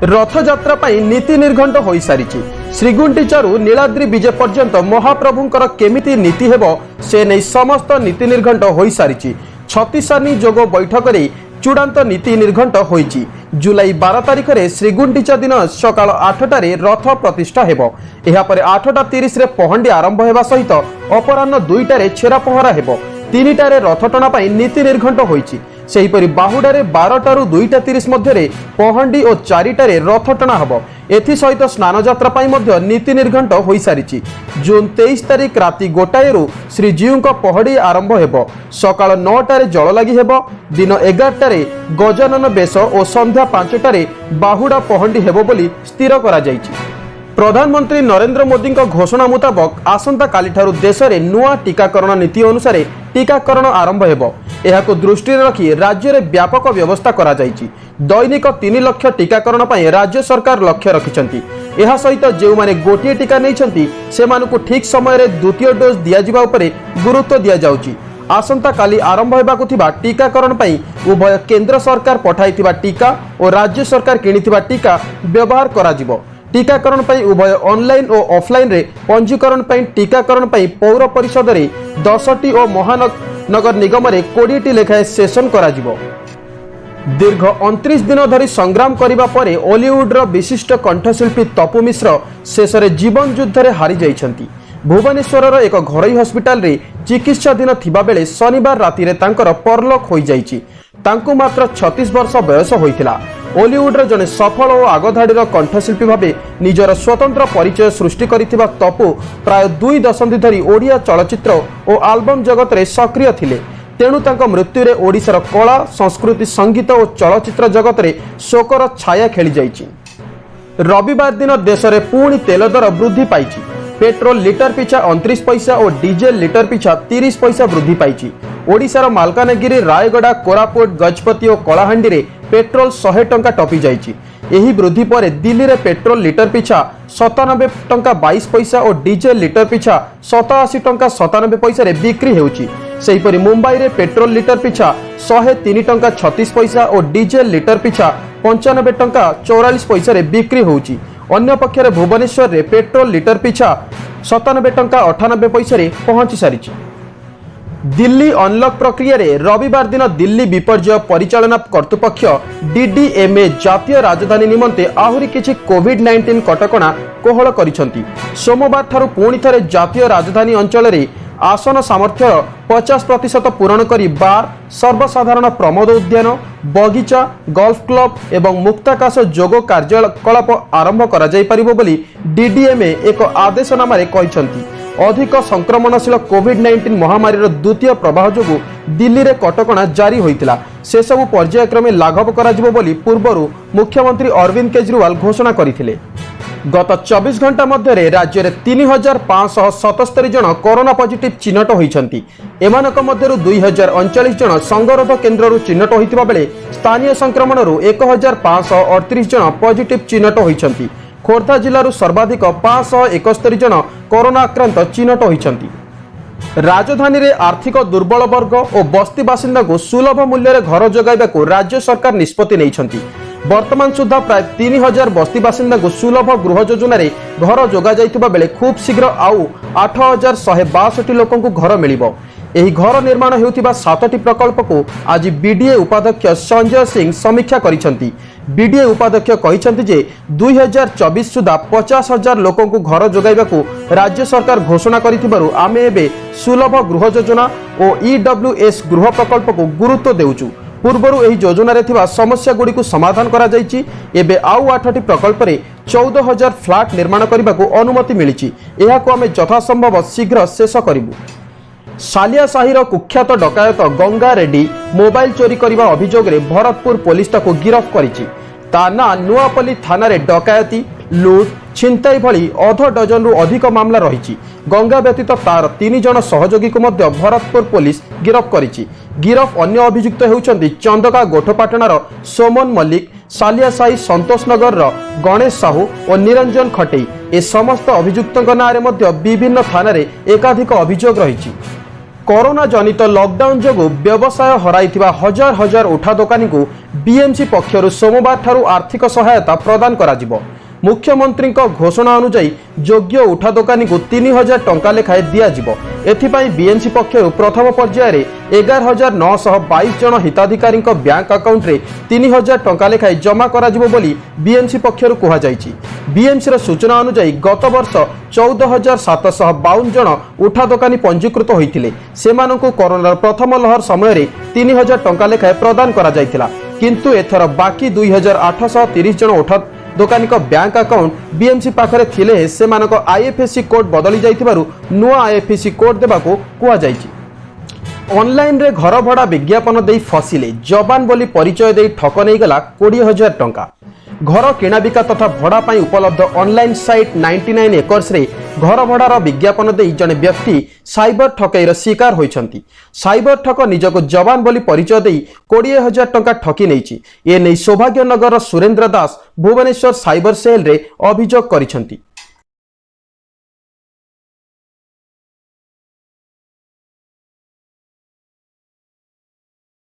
रथयात्रा पाई नीति निर्घंट हो सारी श्रीगुंडीचारू नीलाद्री विजय पर्यंत महाप्रभुंकर केमिति नीति हेबो से नहीं समस्त नीति निर्घंट हो सारी। छत्तीसानी जोग बैठक रे चूड़ांत नीति निर्घंट होईची। जुलाई 12 तारिख रे श्रीगुंडीचा दिन सकाल 8टारे रथ प्रतिष्ठा हेबो। एहा परे 8:30 रे पहंडी आरंभ हेबा सहित अपराह्न 2टारे छेरा पहरा हेबो। 3टारे रथ टणा पाई नीति निर्घंट होईची। सेहीपरि बाहुडारे 12टारू 2:30 मध्यरे पहंडी और 4टारे रथ टणा हबो। एथि सहित स्नान यात्रा पाई मध्य नीति निर्घंट होई सारिची। जून 23 तारिख राति 1टारू श्रीजीउंक पहड़ी आरंभ हेबो। सकाळ 9टारे जल लागि हेबो। दिन 11टारे गजानन बेश और संध्या 5टारे बाहुडा पहंडी हेबो बोली स्थिर करा जायछि। प्रधानमंत्री नरेंद्र मोदी घोषणा मुताबक आसंता काली ठारू देश में नुआ टीकाकरण नीति अनुसार टीकाकरण आरंभ हेबो। एहाको दृष्टि रखी राज्य में व्यापक व्यवस्था करा जायछि। दैनिक 3 लाख टीकाकरण पाई राज्य सरकार लक्ष्य रखिछंती। एहा सहित जो माने गोटिए टीका नैछंती सेमानकु ठीक समय रे द्वितीय डोज दिया जिबा उपरे गुरुत्व दिया जाउछि। आसंता काली आरंभ हेबाकु थिबा टीकाकरण पाई उभय केंद्र सरकार पठाइथिबा टीका और राज्य सरकार किनिथिबा टीका व्यवहार करा जिवो। टीकाकरण पाई उभय ऑनलाइन और ऑफलाइन रे पंजीकरण पाई टीकाकरण पाई पौर परिषद रे 10टी और महानगर निगम रे 20टी लेखाए सेशन करा जिवो। दीर्घ 29 दिन धरी संग्राम करिबा परे हॉलीवुड रो विशिष्ट कंठशिल्पी तपु मिश्र शेष रे जीवन युद्ध रे हारि जाइछंती। भुवनेश्वर रो एक घरोई हॉस्पिटल रे चिकित्साधीन थिबा बेले शनिवार राति रे तांकर परलोक होई जाइछि। तांकु मात्र 36 वर्ष बयस होइथिला। हॉलीवुड जड़े सफल और आगधाड़ीर कंठशिल्पी भावे निजर स्वतंत्र परिचय सृष्टि करिथिबा तपु प्राय 2 दशंधि धरी ओडिया चलचित्र और आल्बम जगत रे सक्रिय थिले। तेणु तांको मृत्यु रे ओडिशार कला संस्कृति संगीत और चलचित्र जगत रे शोकर छाया खेली जाइछि। रविवार दिन देश में पुणी तेल दर वृद्धि पाइछि। पेट्रोल लिटर पिछा 29 पैसा और डीजेल लिटर पिछा 30 पैसा वृद्धि पाइछि। ओडिशार मालकानगिरी रायगड़ा कोरापुट गजपति और कलाहांडी रे पेट्रोल 100 टंका टपी जाइछि। एही वृद्धि पर दिल्ली रे पेट्रोल लिटर पिछा 97 टंका 22 पैसा और डीजेल लिटर पिछा 87 टंका 97 पैसा रे बिक्री हेउछि। सेहीपरि मुंबई रे पेट्रोल लिटर पिछा 103 टंका 36 पैसा और डीजेल लिटर पिछा 95 टंका 44 पैसा रे बिक्री होउछि। अन्य पक्षरे भुवनेश्वर रे पेट्रोल लिटर पिछा 97 टंका 98 पैसा रे पहुंची सारिछि। दिल्ली अनलक प्रक्रिया रे रविवार दिन दिल्ली विपर्यय परिचालना कर्तृपक्ष डीडीएमए जातीय राजधानी निमंते आहुरी किछि कोविड-19 कटकणा कोहल करिसंती। सोमवार ठारू पुणी थरे जातीय राजधानी अंचल रे आसन सामर्थ्य 50% पूरण करी बार सर्वसाधारण प्रमोद उद्यान बगीचा गोल्फ क्लब एवं मुक्ताकाश जोग कार्यकलाप आरंभ करा जाई परिबो बोली डीडीएमए एक आदेशनामा रे कहिसंती। अधिक संक्रमणशील कोविड-19 महामारी द्वितीय प्रवाह जोगु दिल्ली रे कटकणा जारी होइतिला। से सबु पर्यायक्रमे लाघव करा जिवो बोली पूर्वरु मुख्यमंत्री अरविंद केजरीवाल घोषणा करथिले। गत 24 घंटा मध्य राज्य में 3577 जन कोरोना पॉजिटिव चिन्हट होइछंती। एमानक मध्यरु 2039 जन संगरोध केन्द्ररु चिन्हट होइतिबा बेले स्थानीय संक्रमणरु 1538 जन पॉजिटिव चिन्हट होइछंती। खोर्धा जिल्लारू सर्वाधिक 571 जन कोरोना आक्रांत चिन्हट होइछंती। राजधानी रे आर्थिक दुर्बल वर्ग और बस्ती बासिंदा को सुलभ मूल्य रे घर जोगाइबाकू राज्य सरकार निष्पत्ति नैछंती। वर्तमान सुधा प्राय 3000 बस्ती बासिंदा को सुलभ गृह योजना रे घर जोगा जाइतबा बेले खूब शीघ्र आउ 8162 लोक को घर मिलिबो। एही घर निर्माण हेउतिबा 7टी प्रकल्प को आज बीडीए उपाध्यक्ष संजय सिंह समीक्षा करिसंती। बीडीए उपाध्यक्ष कहिसंती जे 2024 सुधा 50,000 लोक को घर जोगाइबाकू राज्य सरकार घोषणा करिथिबारु आमे एबे सुलभ गृह योजना और ईडब्ल्यूएस गृह प्रकल्प को गुरुत्व देउचु। पूर्वरु एही योजना रे थिबा समस्या गुडी को समाधान करा जाइछि। एबे आउ 8टी प्रकल्प रे 14,000 फ्लैट निर्माण करिबाकू अनुमति मिलिछि। एहाको आमे यथासंभव शीघ्र शेष करिबु। सालिया साहिर कुख्यात डकायत गंगा रेड्डी मोबाइल चोरी करने अभियोग रे भरतपुर पुलिस ताको गिरफ्त करिछि। ता ना नुआपल्ली थाना रे डकायती लुट छिनताई भली 1/2 डजन रु अधिक मामला रही। गंगा व्यतीत तार 3 जन सहयोगी को मध्य भरतपुर पुलिस गिरफ्त करिछि। गिरफ अन्य अभियुक्त हेउछन्ति चंदका गोठपाटणार सोमन मल्लिक, सालिया साही संतोष नगर रो गणेश साहू और निरंजन खटेई। ए समस्त अभियुक्तଙ୍କ नारे मध्य विभिन्न थाना रे एकाधिक अभियोग रही। कोरोना जनित लॉकडाउन जोगु व्यवसाय हराइथिबा हजार हजार उठा दोकानी को बीएमसी पक्षरु सोमवार ठारू आर्थिक सहायता प्रदान कराजिबो। मुख्यमंत्री घोषणा अनुसार योग्य उठा दोकानी को 3000 टंका लेखाए दियाजिबो। एथिपाई बीएमसी पक्षरु प्रथम पर्यायर 11,922 जन हिताधिकारी बैंक अकाउंट रे 3000 टंका लेखाए जमा कराजिबो बोली बीएमसी पक्षरु कहा जायछि। बीएमसी रो सूचना अनुसार गत वर्ष 14,752 जन उठा दोकानी पंजीकृत होइथिले। सेमानंकु कोरोना प्रथम लहर समय 3000 टंका लेखाए प्रदान करा जायथिला, किंतु एथर बाकी 2830 जन उठा दोकानी बैंक अकाउंट बीएमसी पाखरे थिले सेमानक आईएफएससी कोड बदली जाइथिबारु नुआ आईएफएससी कोड देबाको कुआ जाइछि। ऑनलाइन रे घर भड़ा विज्ञापन देई फसिले जवान बोली परिचय देई ठक नहीं गला 20,000 टंका। घर किणा बिका तथा भड़ा पाई उपलब्ध ऑनलाइन साइट 99 एकर्स रे घर भड़ार विज्ञापन देई जने व्यक्ति साइबर ठकईर शिकार होइछंती। साइबर ठक निजको जवान बोली परिचय देई 20,000 टंका ठकी नेइछि। ए नै सौभाग्यनगर सुरेंद्र दास भुवनेश्वर साइबर सेल रे अभियोग करिछंती।